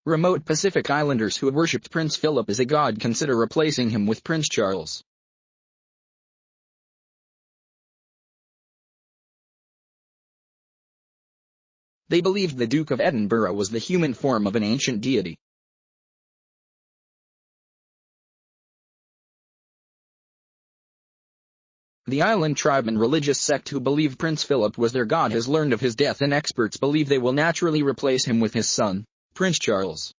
remote Pacific Islanders who worshipped Prince Philip as a god consider replacing him with Prince Charles. They believed the Duke of Edinburgh was the human form of an ancient deity. The island tribe and religious sect who believe Prince Philip was their god has learned of his death, and experts believe they will naturally replace him with his son, Prince Charles.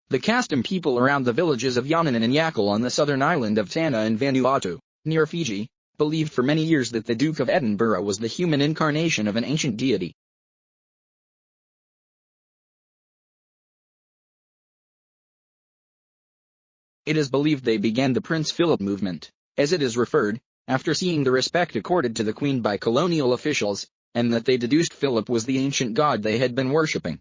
The Kastam people around the villages of Yananan and Yakul on the southern island of Tanna and Vanuatu, near Fiji, believed for many years that the Duke of Edinburgh was the human incarnation of an ancient deity. It is believed they began the Prince Philip movement, as it is referred, after seeing the respect accorded to the Queen by colonial officials, and that they deduced Philip was the ancient god they had been worshipping.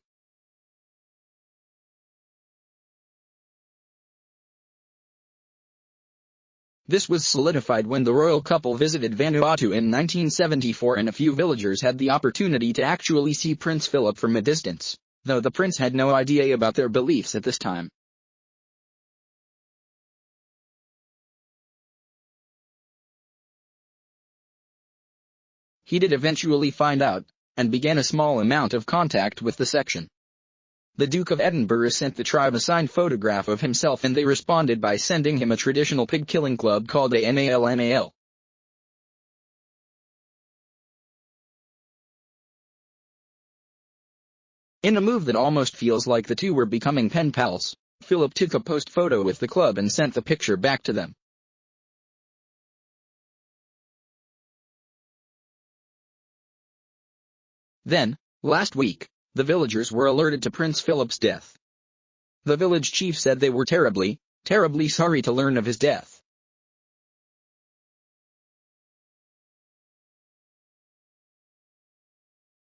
This was solidified when the royal couple visited Vanuatu in 1974, and a few villagers had the opportunity to actually see Prince Philip from a distance, though the prince had no idea about their beliefs at this time. He did eventually find out, and began a small amount of contact with the section. The Duke of Edinburgh sent the tribe a signed photograph of himself, and they responded by sending him a traditional pig-killing club called a NAL. In a move that almost feels like the two were becoming pen pals, Philip took a post photo with the club and sent the picture back to them. Then, last week, the villagers were alerted to Prince Philip's death. The village chief said they were terribly sorry to learn of his death.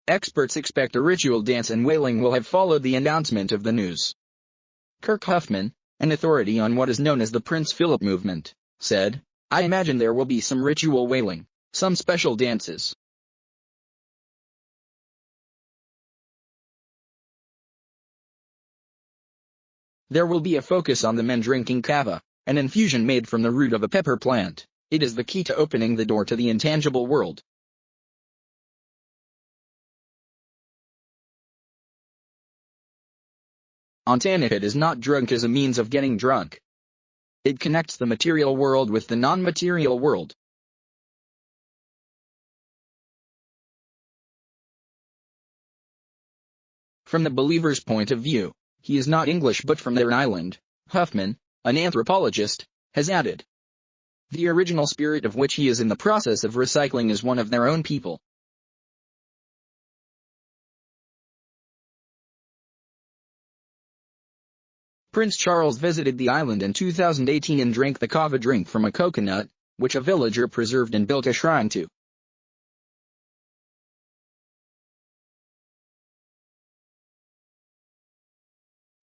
Experts expect a ritual dance and wailing will have followed the announcement of the news. Kirk Huffman, an authority on what is known as the Prince Philip movement, said, "I imagine there will be some ritual wailing, some special dances. There will be a focus on the men drinking kava, an infusion made from the root of a pepper plant. It is the key to opening the door to the intangible world." On Tanna, it is not drunk as a means of getting drunk. It connects the material world with the non-material world. From the believer's point of view, he is not English but from their island, Huffman, an anthropologist, has added. The original spirit of which he is in the process of recycling is one of their own people. Prince Charles visited the island in 2018 and drank the kava drink from a coconut, which a villager preserved and built a shrine to.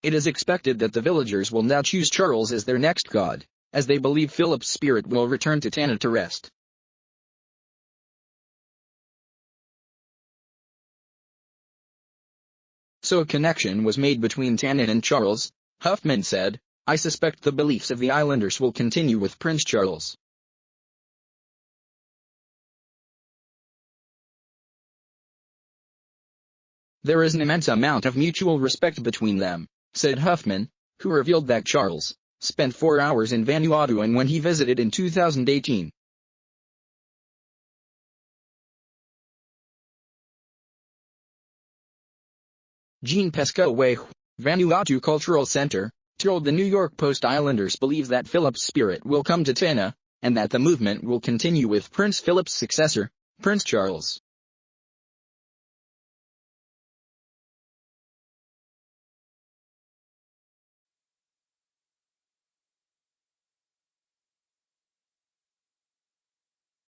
It is expected that the villagers will now choose Charles as their next god, as they believe Philip's spirit will return to Tanna to rest. So a connection was made between Tanna and Charles, Huffman said. "I suspect the beliefs of the islanders will continue with Prince Charles." "There is an immense amount of mutual respect between them," said Huffman, who revealed that Charles spent 4 hours in Vanuatu and when he visited in 2018. Jean Pescoe, Vanuatu Cultural Center, told the New York Post Islanders believe that Philip's spirit will come to Tanna, and that the movement will continue with Prince Philip's successor, Prince Charles.